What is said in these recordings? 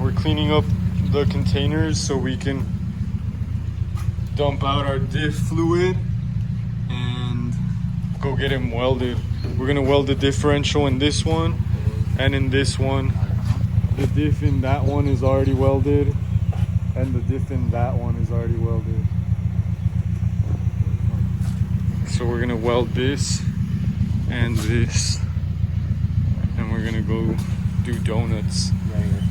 We're cleaning up the containers so we can dump out our diff fluid and go get them welded. We're gonna weld the differential in this one and in this one. The diff in that one is already welded and the diff in that one is already welded. So we're gonna weld this and this, and we're gonna go do donuts right here.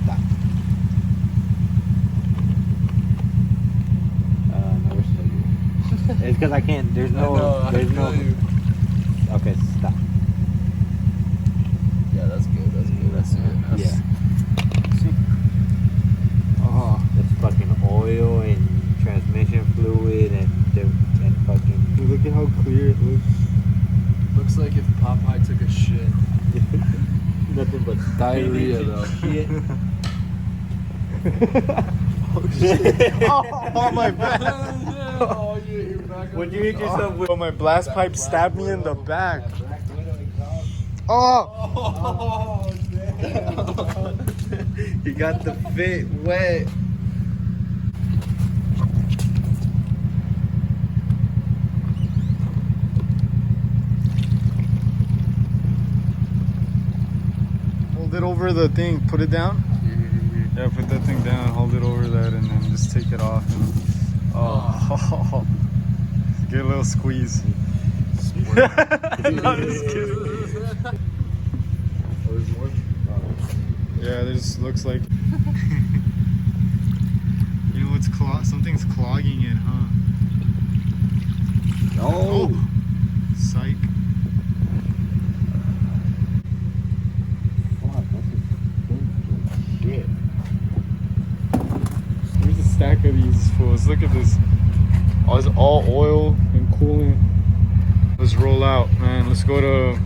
Stop. No, we're still good. It's because I can't. There's no. Okay, stop. Yeah, that's good. That's good. That's good. Yeah. Oh, that's fucking oil and transmission fluid and fucking. Look at how clear it looks. Looks like if Popeye took a shit. Nothing but Diarrhea, though. Shit. Oh, shit. Oh my back. Oh, yeah, you're back. When you hit yourself with my blast pipe stabbed me in the back. Oh! Oh, damn. You got the fit wet. Hold it over the thing. Put it down. Yeah, put that thing down. Hold it over that, and then just take it off. And, oh, get a little squeeze. No, just kidding. Yeah, this looks like. You know what's something's clogging it, huh? Oh, psych. shit. There's a stack of these fools. Look at this. Oh, it's all oil and coolant. Let's roll out, man. Let's go to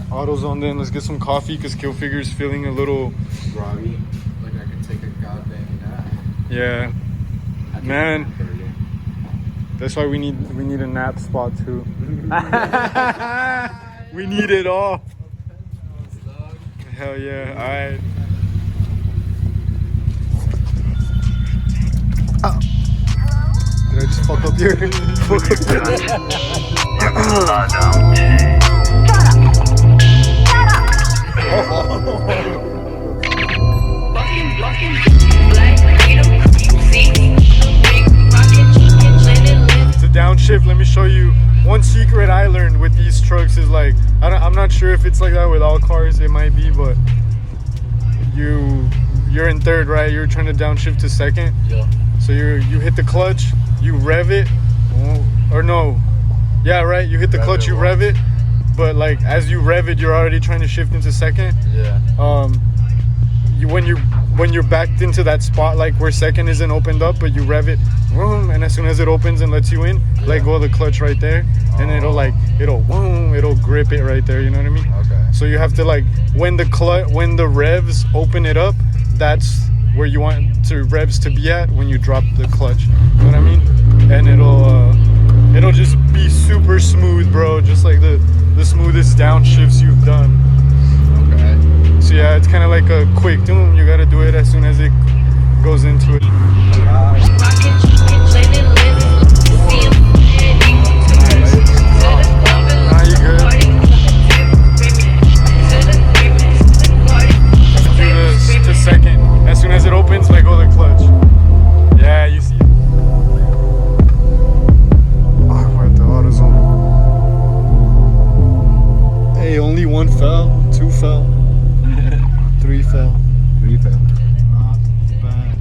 AutoZone then. Let's get some coffee because Killfigure's feeling a little Groggy. Like I could take a goddamn nap. yeah. Man, that's why we need a nap spot too. We need it all. Hell yeah! All right. Oh. Did I just fuck up your? To downshift, let me show you one secret I learned with these trucks is like I'm not sure if it's like that with all cars, it might be, but you're in third, right? You're trying to downshift to second. Yeah. So you hit the clutch, you rev it, or no, yeah, right. You hit the clutch, you rev it, but like as you rev it, you're already trying to shift into second. Yeah. When you're backed into that spot, like where second isn't opened up, but you rev it, and as soon as it opens and lets you in, let go of the clutch right there, and it'll grip it right there. You know what I mean? Okay. So you have to like when the revs open it up, that's where you want the revs to be at when you drop the clutch. You know what I mean? And it'll just be super smooth, bro. Just like the smoothest downshifts you've done. Okay. So yeah, it's kind of like a quick. You gotta do it as soon as it goes into it. Nah, you good. Do to second. As soon as it opens, let go of the clutch. Yeah, you see. Oh, we're at the AutoZone. Hey, only one fell, 2 fell, 3 fell. 3 fell. Not bad.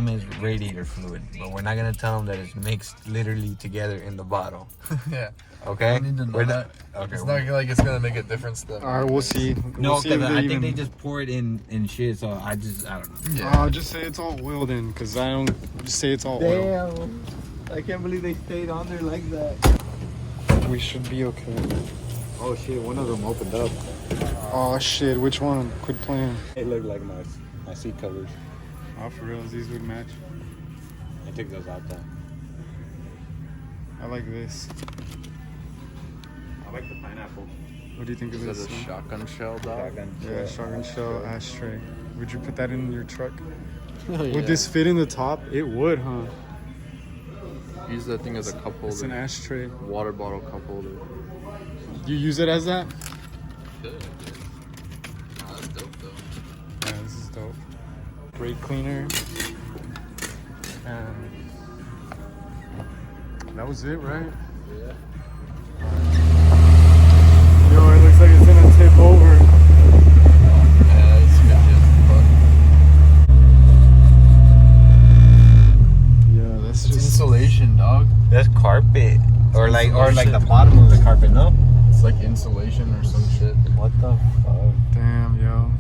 Is radiator fluid, but we're not gonna tell them that it's mixed literally together in the bottle. Yeah. Okay. I need to know We're that. Okay. It's not like it's gonna make a difference then. All right, we'll see. No, We'll see because if I think they just pour it in shit. So I don't know. Yeah. Just say it's all oil then, because I don't just say it's all oil. Damn. I can't believe they stayed on there like that. We should be okay. Oh shit! One of them opened up. Oh shit, which one? Quit playing. It looked like my seat covers. Oh, for real, these would match. I took those out though. I like this. I like the pineapple. What do you think of Is this? that a shotgun shell, dog? Yeah, shotgun shell ashtray. Would you put that in your truck? Oh, yeah. Would this fit in the top? It would, huh? Use that thing as a cup holder. It's an ashtray. Water bottle cup holder. You use it as that? Good. Oh, that's dope though. Yeah, this is dope. Brake cleaner. And that was it, right? Yeah. Yo, it looks like it's gonna tip over. Yeah, it's sketchy as fuck. Yeah, that's It's just. insulation, dog. That's carpet. Or like the bottom of the carpet, no? It's like insulation or some shit. What the fuck? Damn, yo.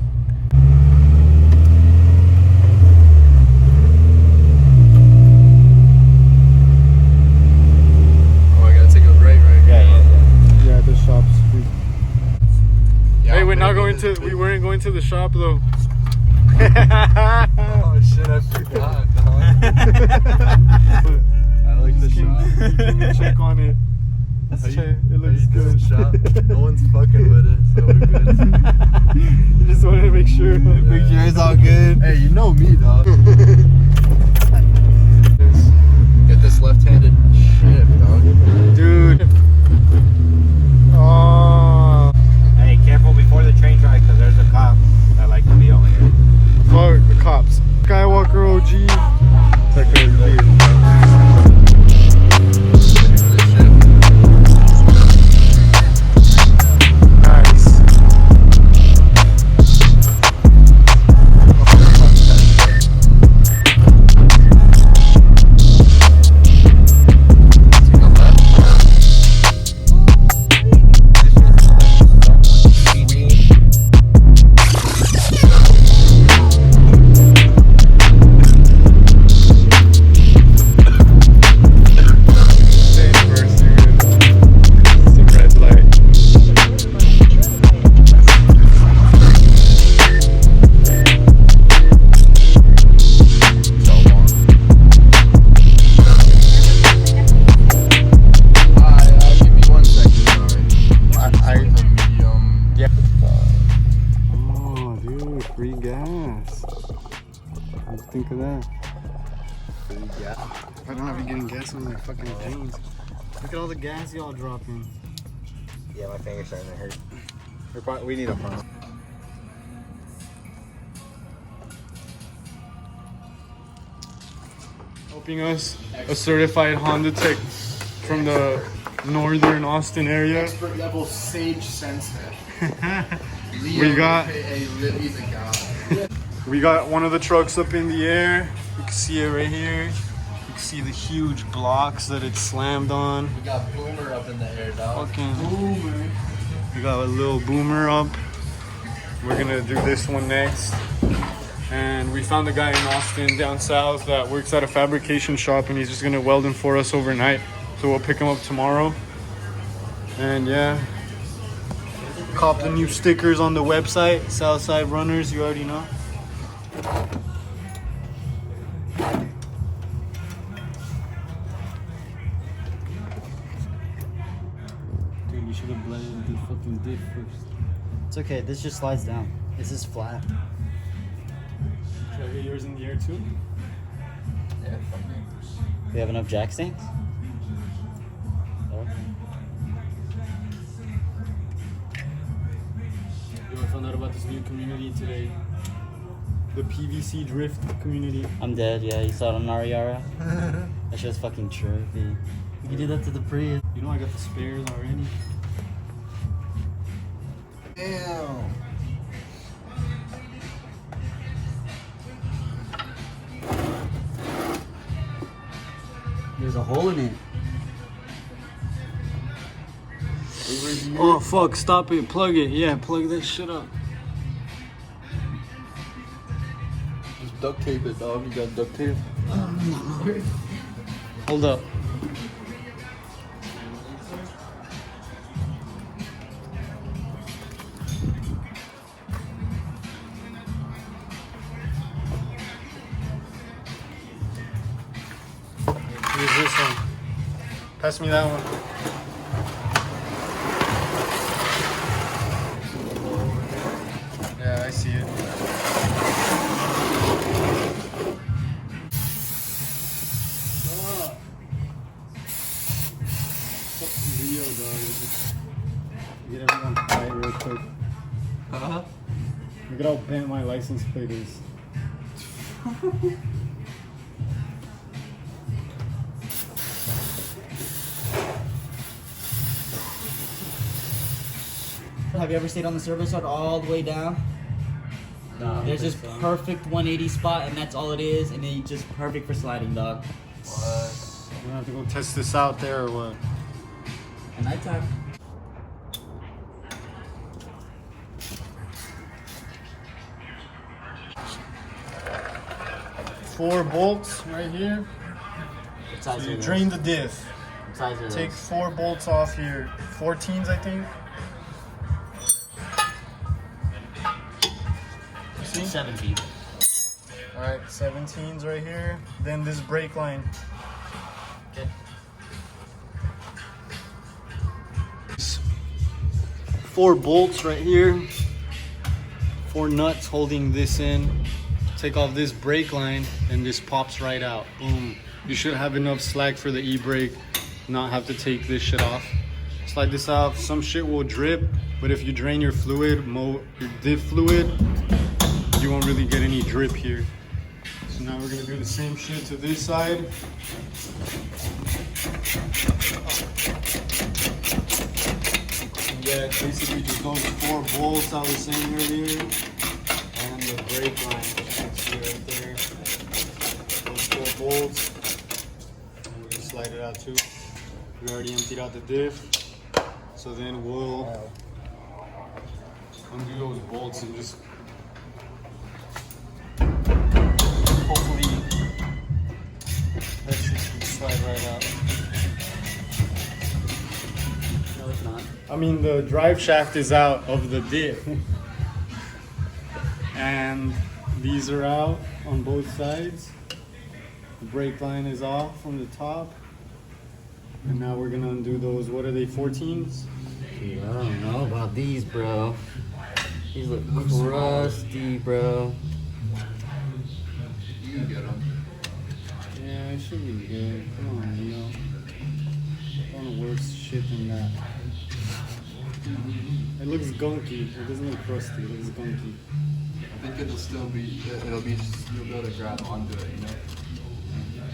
Oh, I gotta take a break, right? Yeah. Yeah, the shop's free. Yeah, Hey, we're not maybe going this to. big- We weren't going to the shop though. Oh shit, I forgot, dog. I like the shot. Can you check on it? Let's check. It looks good. Shot. No one's fucking with it, so we're good. You just wanted to make sure. Make sure it's all good. Hey, you know me, dog. Get this left-handed shift, dog. Dude. Oh, Hey, careful before the train drive, because there's a cop that like to be over here. fuck the cops. Skywalker OG. Nice. Give me 1 second, sorry. Medium. Oh, dude, free gas. What do you think of that? I don't have to getting gas on my fucking jeans. Look at all the gas y'all dropping. Yeah, my finger's starting to hurt. We need a pump. Helping us, a certified Honda tech from the northern Austin area. Expert level sage sensor. We got Lily's a god. we got one of the trucks up in the air. You can see it right here. You can see the huge blocks that it's slammed on. We got Boomer up in the air, dog. Fucking boomer. We got a little boomer up. We're gonna do this one next. And we found a guy in Austin down south that works at a fabrication shop, and he's just gonna weld them for us overnight. So we'll pick him up tomorrow. And yeah, cop the new stickers on the website, Southside Runners, you already know. Dude, you should have blended the fucking diff first. It's okay, this just slides down. This is flat. Should I get yours in the air too? Yeah, We have enough jack stands? Yo, I found out about this new community today. The PVC drift community. I'm dead, yeah. You saw it on Ariara? That shit's fucking trippy. You did that to the Prius. You know I got the spares already. Damn. There's a hole in it. Oh fuck, stop it, plug it. Yeah, plug that shit up. Just duct tape it, dog. You got duct tape? Hold up. Here's this one. Pass me that one. Yeah, I see it. Video, dog. Get everyone quiet real quick. Huh? Look at how bent my license plate is. Have you ever stayed on the service yard all the way down? No, There's this perfect 180 spot, and that's all it is, and it's just perfect for sliding, dog. What? We're gonna have to go test this out there or what? At nighttime. Four bolts right here. What So size you are drain those? the diff. What size are Take those? 4 bolts off here. 14s, I think. See? 17. Alright, 17s right here. Then this brake line. Okay. 4 bolts right here. 4 nuts holding this in. Take off this brake line and this pops right out. Boom. You should have enough slack for the e-brake, not have to take this shit off. Slide this off. Some shit will drip, but if you drain your fluid, your diff fluid, you won't really get any drip here. So now we're gonna do the same shit to this side. Yeah, basically just those 4 bolts I was saying earlier, and the brake line, which you can see right there. Those 4 bolts, and we can slide it out too. We already emptied out the diff, so then we'll undo those bolts and just hopefully that shit should slide right out. No, it's not. I mean, the drive shaft is out of the diff. And these are out on both sides. The brake line is off from the top. And now we're gonna undo those, what are they, 14s? Dude, I don't know about these, bro. These look rusty, bro. You can get them. Yeah, it should be good. Come on, Leo. Don't want worse shit than that. It looks gunky. It doesn't look crusty. It looks gunky. I think it'll still be, it'll be just, you'll be able to grab onto it, you know?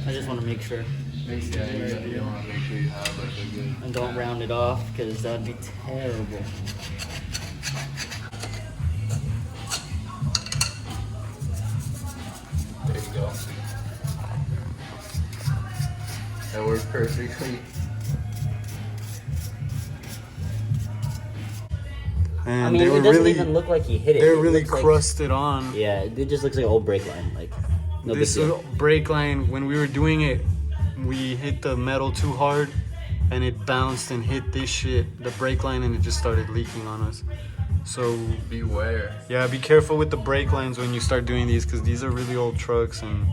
I just want to make sure. Makes yeah, you want to make sure you have like a good. And don't round it off, because that'd be terrible. There you go. That works perfectly. And I mean, they it were doesn't really, even look like he hit it. they're It really looks like- crusted on. yeah, it just looks like an old brake line. Like, no big This deal. brake line, when we were doing it, we hit the metal too hard and it bounced and hit this shit, the brake line, and it just started leaking on us. So Beware. yeah, be careful with the brake lines when you start doing these, because these are really old trucks and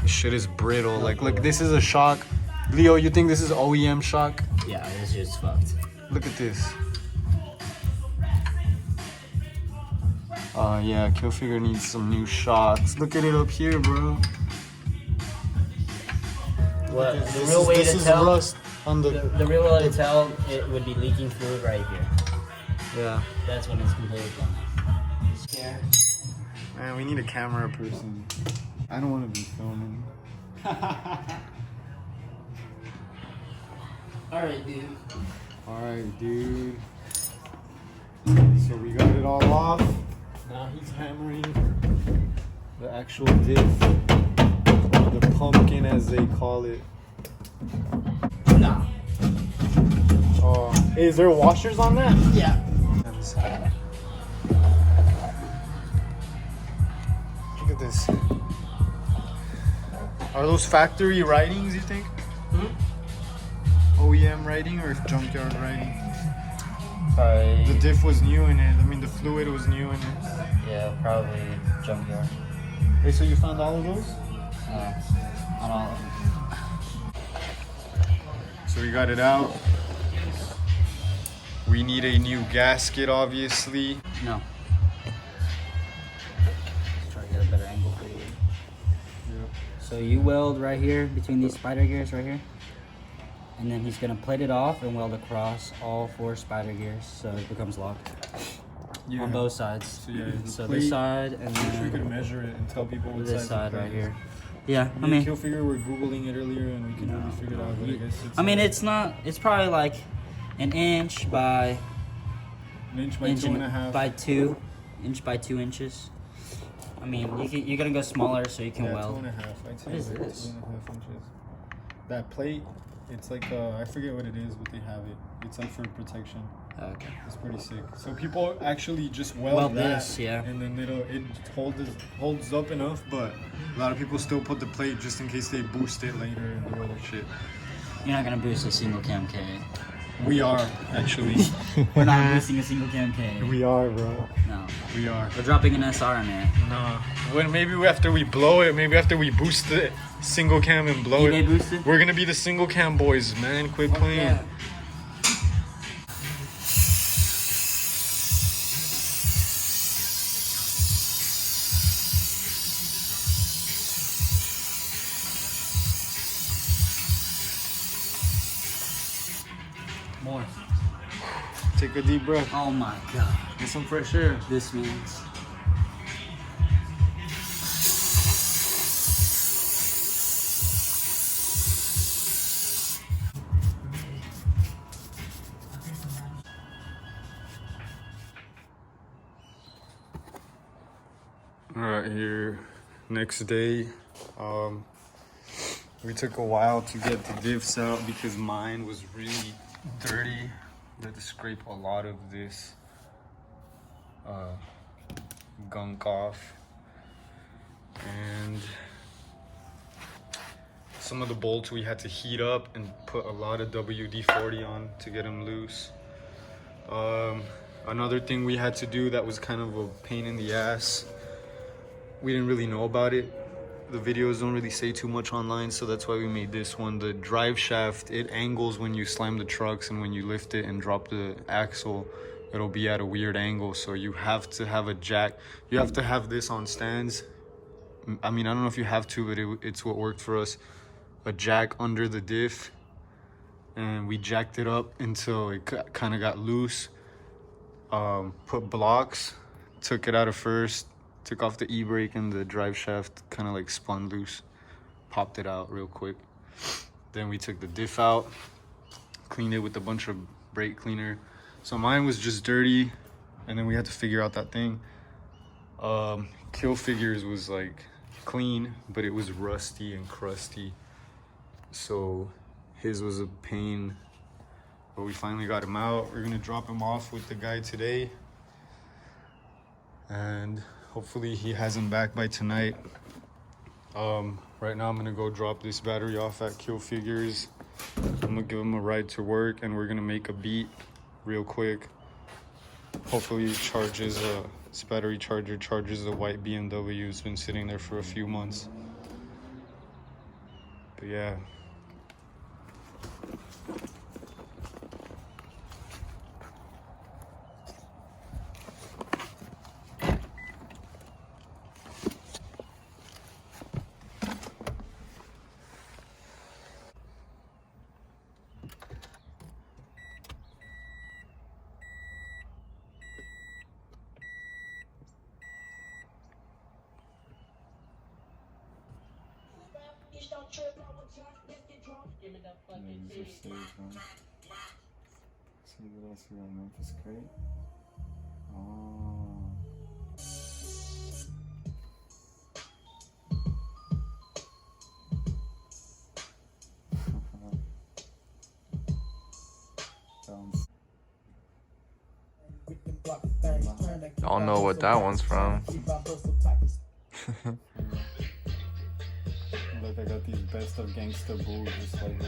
this shit is brittle. Like, look, this is a shock. Leo, you think this is OEM shock? Yeah, this is fucked. Look at this. Yeah, Killfigure needs some new shocks. Look at it up here, bro. Well, the This real is, way this to is tell, rust on the the real way to tell, it would be leaking fluid right here. yeah. That's when it's completely gone. Here. Man, we need a camera person. I don't want to be filming. Alright, dude. Alright, dude. So we got it all off. Now he's hammering the actual diff, or the pumpkin as they call it. Nah. Hey, is there washers on that? Yeah. Look at this. Are those factory writings, you think? OEM writing or junkyard writing? The diff was new in it. I mean, the fluid was new in it. Yeah, probably junkyard. Hey, so you found all of those? On all of them. So we got it out. We need a new gasket, obviously. No. Let's try to get a better angle for you. Yep. So you weld right here between these spider gears right here. And then he's gonna plate it off and weld across all 4 spider gears so it becomes locked on both sides. So yeah, So plate, this side and I wish we then could measure it and tell people what this size side the right plate is. here. Yeah, I Me and mean, Kill Figure were Googling it earlier and we can really figure it out, but I guess it's I mean, it's not. It's probably like an inch by an inch by 2.5. by 2 inch by 2 inches. I mean, you're gonna go smaller so you can Yeah, weld. 2.5. I'd say What is like this? 2.5 inches. That plate, it's like I forget what it is, but they have it. It's like for protection. Okay. It's pretty sick. So people actually just weld Weld that, this, yeah. and then it holds up enough, but a lot of people still put the plate just in case they boost it later and do other shit. You're not gonna boost a single cam K. We are actually. We're not boosting a single cam K. We are, bro. No. We are. We're dropping an SR in it. Nah. When maybe after we blow it, maybe after we boost the single cam and blow eBay it, boosted? we're gonna be the single cam boys, man. Quit playing. Yeah. More. Take a deep breath. Oh my god. Get some fresh air. This means. Alright, here, next day. We took a while to get the diffs out because mine was really dirty. We had to scrape a lot of this gunk off. And some of the bolts we had to heat up and put a lot of WD-40 on to get them loose. Another thing we had to do that was kind of a pain in the ass, we didn't really know about it. The videos don't really say too much online, so that's why we made this one. The drive shaft, it angles when you slam the trucks, and when you lift it and drop the axle, it'll be at a weird angle. So you have to have a jack. You have to have this on stands. I mean, I don't know if you have to, but it's what worked for us. A jack under the diff, and we jacked it up until it kind of got loose. Put blocks, took it out of first, took off the e-brake, and the drive shaft kind of like spun loose, popped it out real quick. Then we took the diff out, cleaned it with a bunch of brake cleaner. So mine was just dirty, and then we had to figure out that thing. Kill Figures was like clean, but it was rusty and crusty. So his was a pain, but we finally got him out. We're gonna drop him off with the guy today, and hopefully he has him back by tonight. Right now I'm gonna go drop this battery off at Kill Figures. I'm gonna give him a ride to work, and we're gonna make a beat real quick. Hopefully it charges, this battery charger charges the white BMW. It's been sitting there for a few months. But yeah. See what else we got in Memphis crate. Oh. I don't know what that one's from. Look, I got these best of gangsta booze just like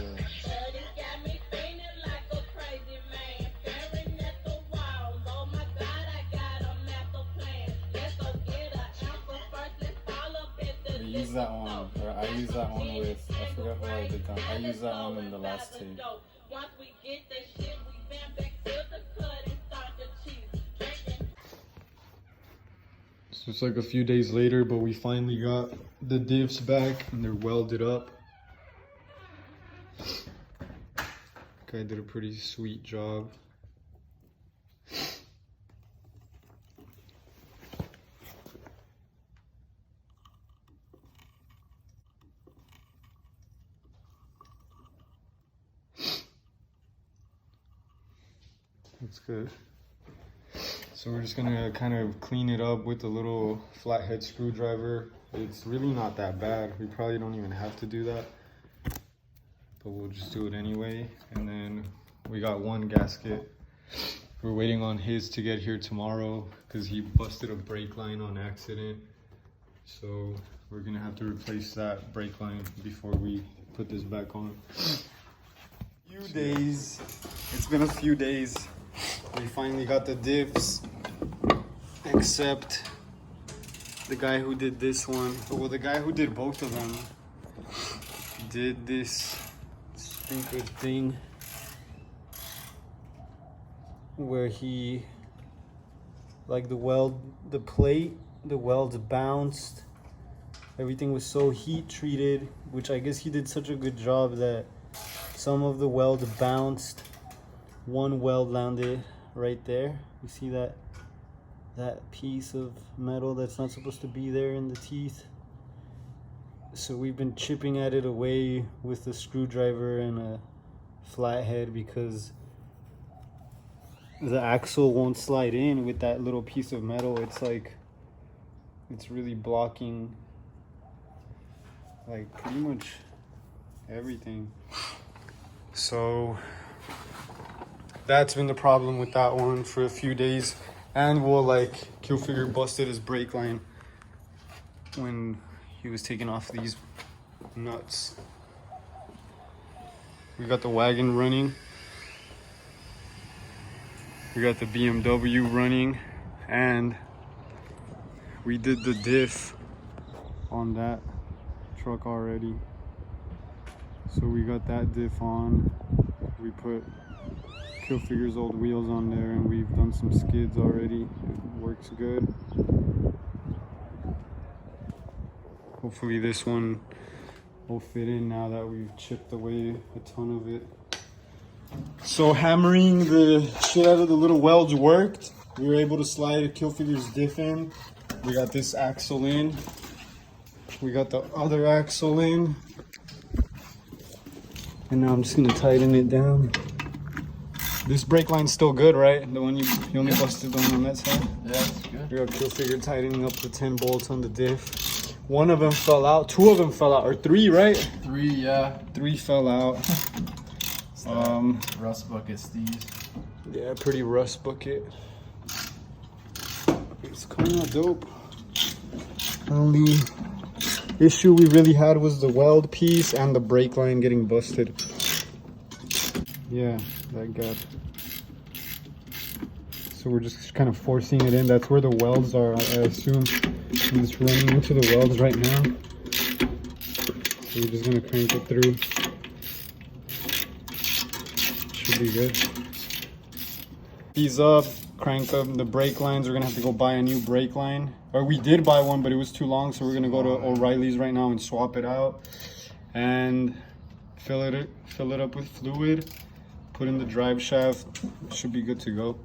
I used that one with, I forgot who I did that. I used that one in the last tape. So it's like a few days later, but we finally got the diffs back and they're welded up. Guy did a pretty sweet job. That's good. So we're just gonna kind of clean it up with a little flathead screwdriver. It's really not that bad. We probably don't even have to do that, but we'll just do it anyway. And then we got one gasket. We're waiting on his to get here tomorrow because he busted a brake line on accident. So we're gonna have to replace that brake line before we put this back on. Few days. It's been a few days. We finally got the diffs, except the guy who did this one, well, the guy who did both of them did this stupid thing where he, like the welds bounced. Everything was so heat treated, which I guess he did such a good job that some of the welds bounced. One weld landed right there. You see that piece of metal that's not supposed to be there in the teeth? So we've been chipping at it away with a screwdriver and a flathead because the axle won't slide in with that little piece of metal. It's like, it's really blocking like pretty much everything. So that's been the problem with that one for a few days. And we'll like, Killfigure busted his brake line when he was taking off these nuts. We got the wagon running. We got the BMW running. And we did the diff on that truck already. So we got that diff on. We put Killfigure's old wheels on there and we've done some skids already. It works good. Hopefully this one will fit in now that we've chipped away a ton of it. So hammering the shit out of the little welds worked. We were able to slide Killfigure's diff in. We got this axle in. We got the other axle in. And now I'm just gonna tighten it down. This brake line's still good, right? The one you only busted the one on that side? Yeah, that's good. We got Killfigure tightening up the 10 bolts on the diff. One of them fell out, two of them fell out, or three, right? Three, yeah. Three fell out. Rust bucket steez. Yeah, pretty rust bucket. It's kind of dope. Only issue we really had was the weld piece and the brake line getting busted. Yeah, that gap. So we're just kind of forcing it in. That's where the welds are, I assume. I'm just running into the welds right now. So we're just gonna crank it through. Should be good. Ease up, crank up the brake lines. We're gonna have to go buy a new brake line. Or we did buy one, but it was too long, so we're gonna go to O'Reilly's right now and swap it out. And fill it up with fluid. Put in the drive shaft. Should be good to go.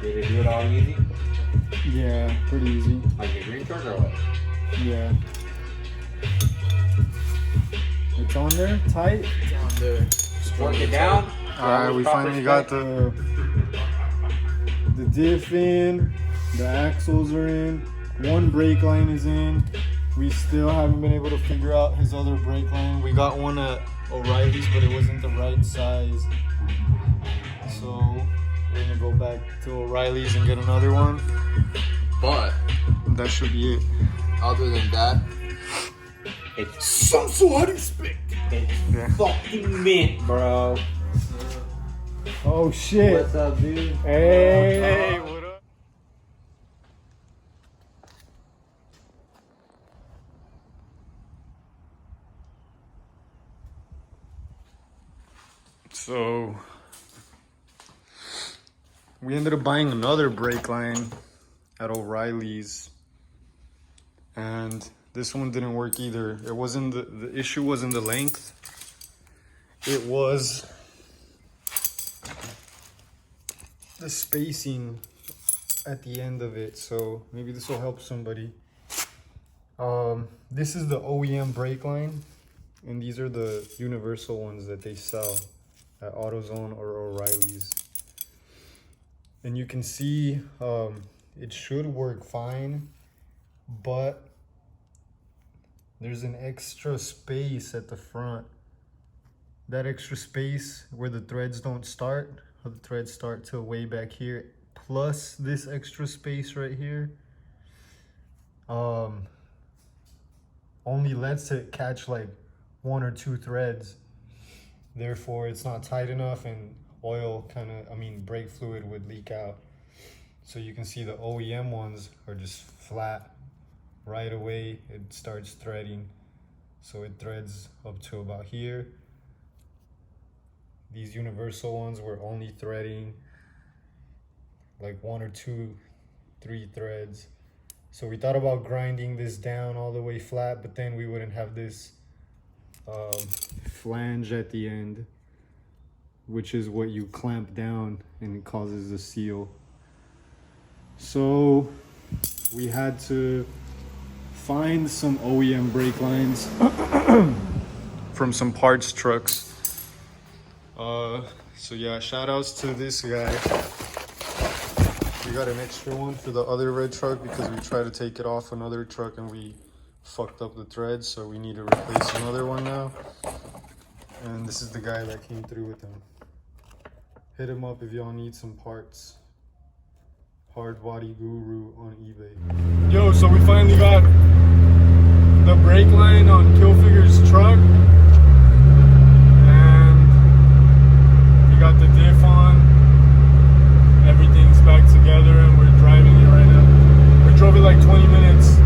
Did it do it all easy? Yeah, pretty easy. Like a green truck or what? Yeah. It's on there, tight. It's on there. Work it down. Alright, we finally got the diff in, the axles are in, one brake line is in. We still haven't been able to figure out his other brake line. We got one at O'Reilly's, but it wasn't the right size. So we're gonna go back to O'Reilly's and get another one. But That should be it. other than that, It's some sort of spec. it's fucking mint, bro. Oh shit. What's up, dude? Hey, what up? So we ended up buying another brake line at O'Reilly's, and this one didn't work either. It wasn't the issue wasn't the length. It was the spacing at the end of it. So maybe this will help somebody. This is the OEM brake line, and these are the universal ones that they sell at AutoZone or O'Reilly's. And you can see it should work fine, but there's an extra space at the front. That extra space where the threads don't start, or the threads start till way back here, plus this extra space right here, only lets it catch like 1 or 2 threads. Therefore, it's not tight enough, and oil brake fluid would leak out. So you can see the OEM ones are just flat. Right away, it starts threading. So it threads up to about here. These universal ones were only threading like 1 or 2, 3 threads. So we thought about grinding this down all the way flat, but then we wouldn't have this flange at the end, which is what you clamp down and it causes a seal. So we had to find some OEM brake lines from some parts trucks. So yeah, shout outs to this guy. We got an extra one for the other red truck because we tried to take it off another truck and we fucked up the threads, so we need to replace another one now. And this is the guy that came through with them. Hit him up if y'all need some parts. Hard Body Guru on eBay. Yo, so we finally got the brake line on Killfigure's truck. And we got the diff on. Everything's back together and we're driving it right now. We drove it like 20 minutes.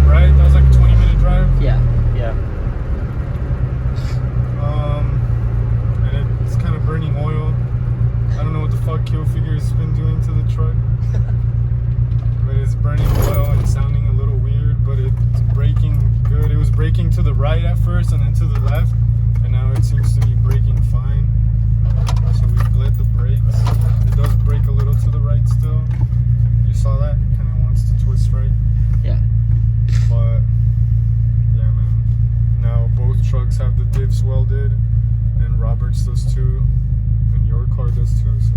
Right? That was like a 20-minute drive? Yeah. And it's kind of burning oil. I don't know what the fuck Killfigure's been doing to the truck. But it's burning oil and sounding a little weird, but it's braking good. It was braking to the right at first and then to the left, and now it seems to be braking fine. So we bled the brakes. It does brake a little to the right still. You saw that? It kind of wants to twist right. Yeah. But yeah, man. Now both trucks have the diffs welded, and Robert's does too, and your car does too. So